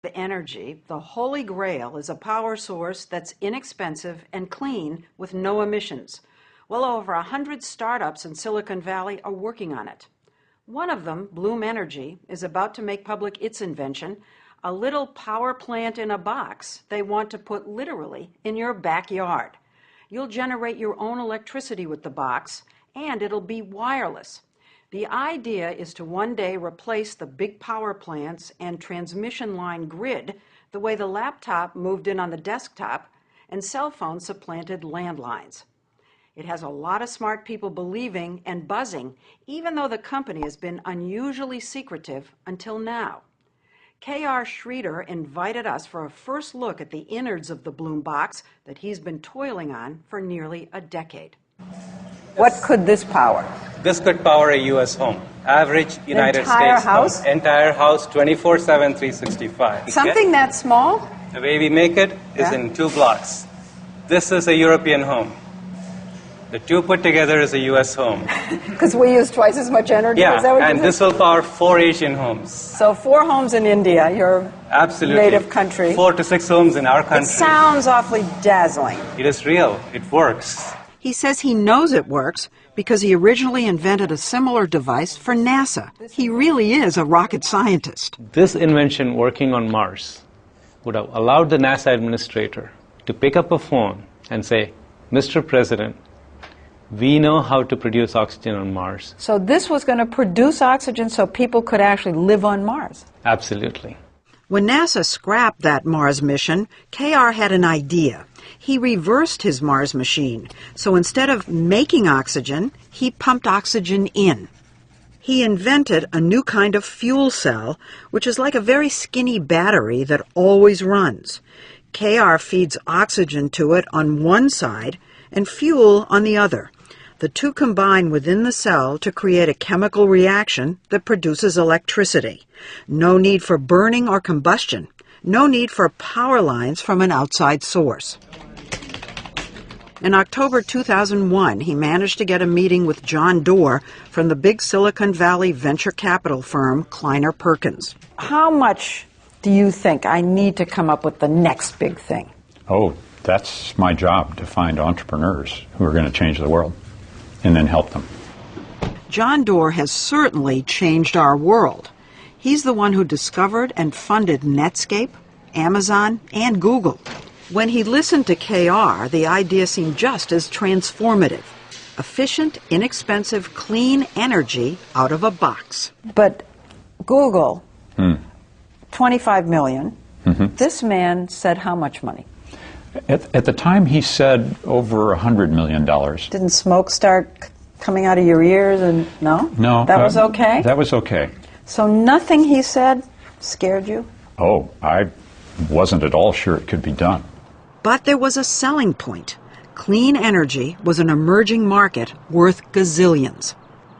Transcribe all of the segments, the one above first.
Energy, the holy grail, is a power source that's inexpensive and clean with no emissions. Well over 100 startups in Silicon Valley are working on it. One of them, Bloom Energy, is about to make public its invention, a little power plant in a box they want to put literally in your backyard. You'll generate your own electricity with the box, and it'll be wireless. The idea is to one day replace the big power plants and transmission line grid the way the laptop moved in on the desktop and cell phones supplanted landlines. It has a lot of smart people believing and buzzing, even though the company has been unusually secretive until now. K.R. Schroeder invited us for a first look at the innards of the Bloom box that he's been toiling on for nearly a decade. What could this power? This could power a U.S. home. Average United States house? home. Entire house, 24/7, 365. Something that small? The way we make it is in 2 blocks. This is a European home. The 2 put together is a U.S. home. Because we use twice as much energy? Yeah, is that what and this will power 4 Asian homes. So 4 homes in India, your Absolutely. native country. 4 to 6 homes in our country. It sounds awfully dazzling. It is real. It works. He says he knows it works because he originally invented a similar device for NASA. He really is a rocket scientist. This invention working on Mars would have allowed the NASA administrator to pick up a phone and say, Mr. President, we know how to produce oxygen on Mars. So this was going to produce oxygen so people could actually live on Mars? Absolutely. When NASA scrapped that Mars mission, K.R. had an idea. He reversed his Mars machine, so instead of making oxygen, he pumped oxygen in. He invented a new kind of fuel cell, which is like a very skinny battery that always runs. K.R. feeds oxygen to it on one side and fuel on the other. The two combine within the cell to create a chemical reaction that produces electricity. No need for burning or combustion. No need for power lines from an outside source. In October 2001, he managed to get a meeting with John Doerr from the big Silicon Valley venture capital firm Kleiner Perkins. How much do you think I need to come up with the next big thing? Oh, that's my job, to find entrepreneurs who are going to change the world and then help them. John Doerr has certainly changed our world. He's the one who discovered and funded Netscape, Amazon, and Google. When he listened to K.R., the idea seemed just as transformative. Efficient, inexpensive, clean energy out of a box. But Google, 25 million. This man said how much money? At the time, he said over $100 million. Didn't smoke start coming out of your ears? And no? No. That was okay? That was okay. So nothing he said scared you? Oh, I wasn't at all sure it could be done. But there was a selling point. Clean energy was an emerging market worth gazillions.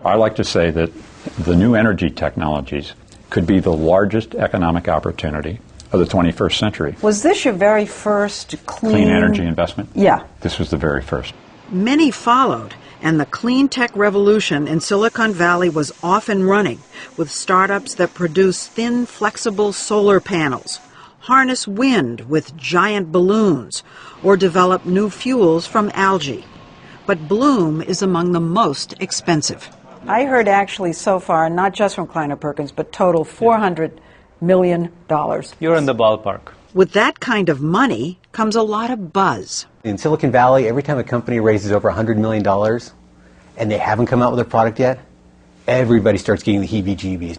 I like to say that the new energy technologies could be the largest economic opportunity of the 21st century. Was this your very first Clean energy investment? Yeah. This was the very first. Many followed, and the clean tech revolution in Silicon Valley was off and running, with startups that produce thin, flexible solar panels, harness wind with giant balloons, or develop new fuels from algae. But Bloom is among the most expensive. I heard actually so far, not just from Kleiner Perkins, but total $400 million. You're in the ballpark. With that kind of money comes a lot of buzz. In Silicon Valley, every time a company raises over $100 million and they haven't come out with a product yet, everybody starts getting the heebie-jeebies.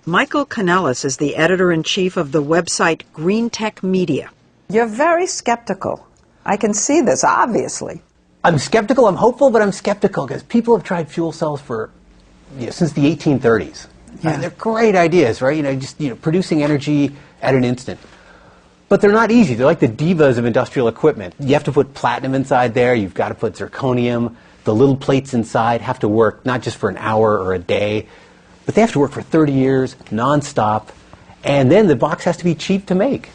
Michael Kanellis is the editor-in-chief of the website Green Tech Media. You're very skeptical. I can see this, obviously. I'm skeptical, I'm hopeful, but I'm skeptical because people have tried fuel cells for, since the 1830s. Yeah. And they're great ideas, right? Just producing energy at an instant. But they're not easy. They're like the divas of industrial equipment. You have to put platinum inside there. You've got to put zirconium. The little plates inside have to work not just for an hour or a day, but they have to work for 30 years, nonstop. And then the box has to be cheap to make.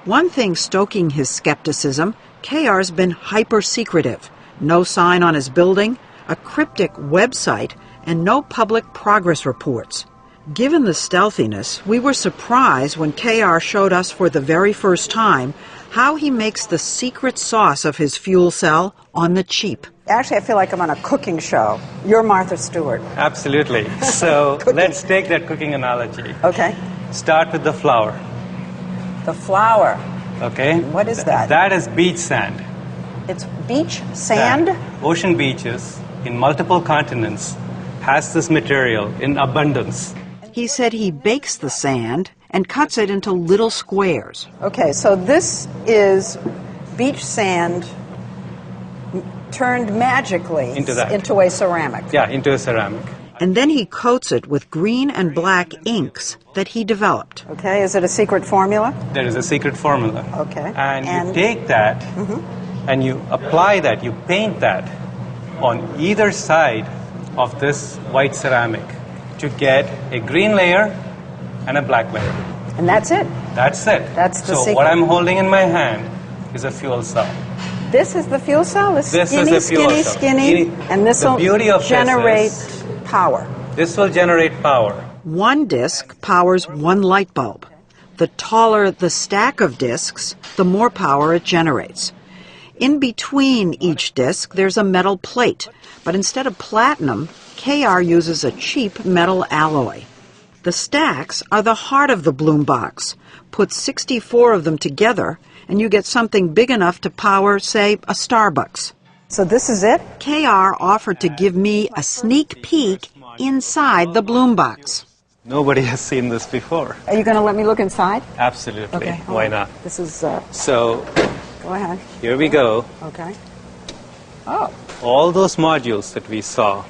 One thing stoking his skepticism, K.R.'s been hyper-secretive. No sign on his building, a cryptic website, and no public progress reports. Given the stealthiness, we were surprised when KR showed us for the very first time how he makes the secret sauce of his fuel cell on the cheap. Actually, I feel like I'm on a cooking show. You're Martha Stewart. Absolutely. So let's take that cooking analogy. Okay. Start with the flour. The flour. Okay? What is that? That is beach sand. It's beach sand? Ocean beaches in multiple continents has this material in abundance. He said he bakes the sand and cuts it into little squares. Okay, so this is beach sand turned magically into a ceramic. Yeah, into a ceramic. And then he coats it with green and black inks that he developed. Okay, is it a secret formula? There is a secret formula. Okay. And you take that and you apply that, you paint that on either side of this white ceramic to get a green layer and a black layer. And that's it? That's it. That's the secret. So what I'm holding in my hand is a fuel cell. This is the fuel cell? This is the fuel cell. Skinny, and this will generate power. This will generate power. One disc powers one light bulb. The taller the stack of discs, the more power it generates. In between each disc, there's a metal plate, but instead of platinum, KR uses a cheap metal alloy. The stacks are the heart of the Bloom box. Put 64 of them together, and you get something big enough to power, say, a Starbucks. So this is it? KR offered to give me a sneak peek inside the Bloom box. Nobody has seen this before. Are you going to let me look inside? Absolutely. Okay. Why not? This is... So, go ahead. Here we go. Okay. Oh. All those modules that we saw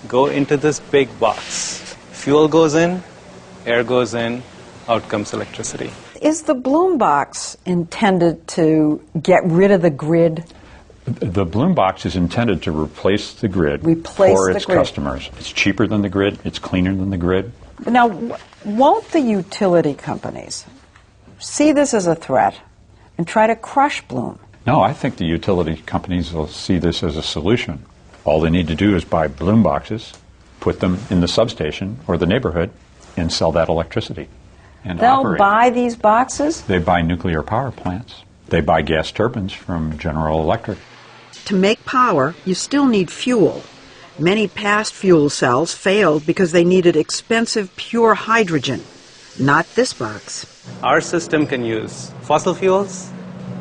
go into this big box. Fuel goes in, air goes in, out comes electricity. Is the Bloom box intended to get rid of the grid? The Bloom box is intended to replace the grid for its customers. It's cheaper than the grid. It's cleaner than the grid. Now, won't the utility companies see this as a threat and try to crush Bloom? No, I think the utility companies will see this as a solution. All they need to do is buy Bloom boxes, put them in the substation or the neighborhood, and sell that electricity. And they'll buy these boxes? They buy nuclear power plants. They buy gas turbines from General Electric. To make power, you still need fuel. Many past fuel cells failed because they needed expensive pure hydrogen. Not this box. Our system can use fossil fuels,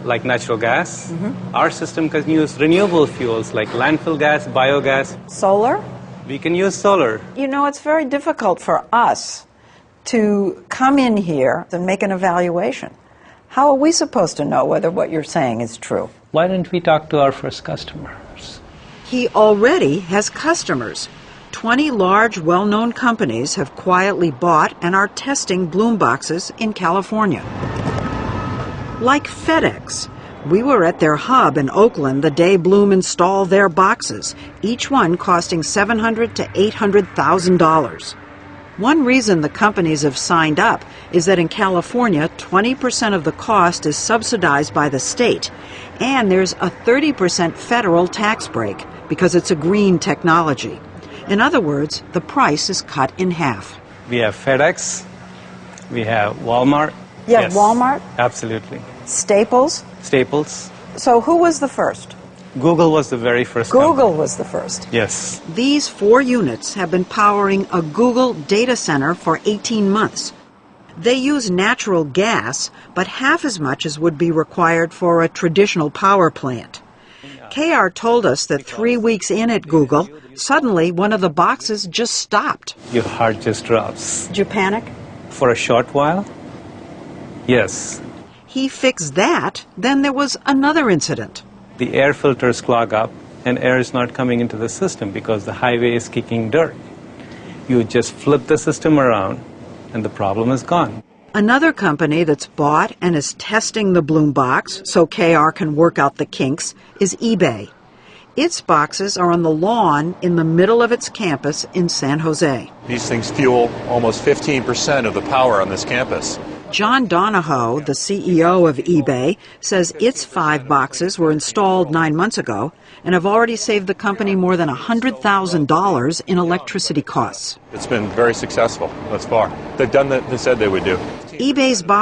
like natural gas. Our system can use renewable fuels, like landfill gas, biogas. Solar? We can use solar. You know, it's very difficult for us to come in here and make an evaluation. How are we supposed to know whether what you're saying is true? Why didn't we talk to our first customers? He already has customers. 20 large, well-known companies have quietly bought and are testing Bloom boxes in California. Like FedEx. We were at their hub in Oakland the day Bloom installed their boxes, each one costing $700,000 to $800,000. One reason the companies have signed up is that in California, 20% of the cost is subsidized by the state, and there's a 30% federal tax break because it's a green technology. In other words, the price is cut in half. We have FedEx, we have Walmart. Yeah, yes. Walmart? Absolutely. Staples? Staples. So who was the first? Google was the very first Google company. Was the first. Yes. These 4 units have been powering a Google data center for 18 months. They use natural gas, but half as much as would be required for a traditional power plant. KR told us that 3 weeks in at Google, suddenly one of the boxes just stopped. Your heart just drops. Did you panic? For a short while? Yes. He fixed that, then there was another incident. The air filters clog up and air is not coming into the system because the highway is kicking dirt. You just flip the system around and the problem is gone. Another company that's bought and is testing the Bloom box so KR can work out the kinks is eBay. Its boxes are on the lawn in the middle of its campus in San Jose. These things fuel almost 15% of the power on this campus. John Donahoe, the CEO of eBay, says its 5 boxes were installed 9 months ago and have already saved the company more than $100,000 in electricity costs. It's been very successful thus far. They've done what they said they would do. eBay's box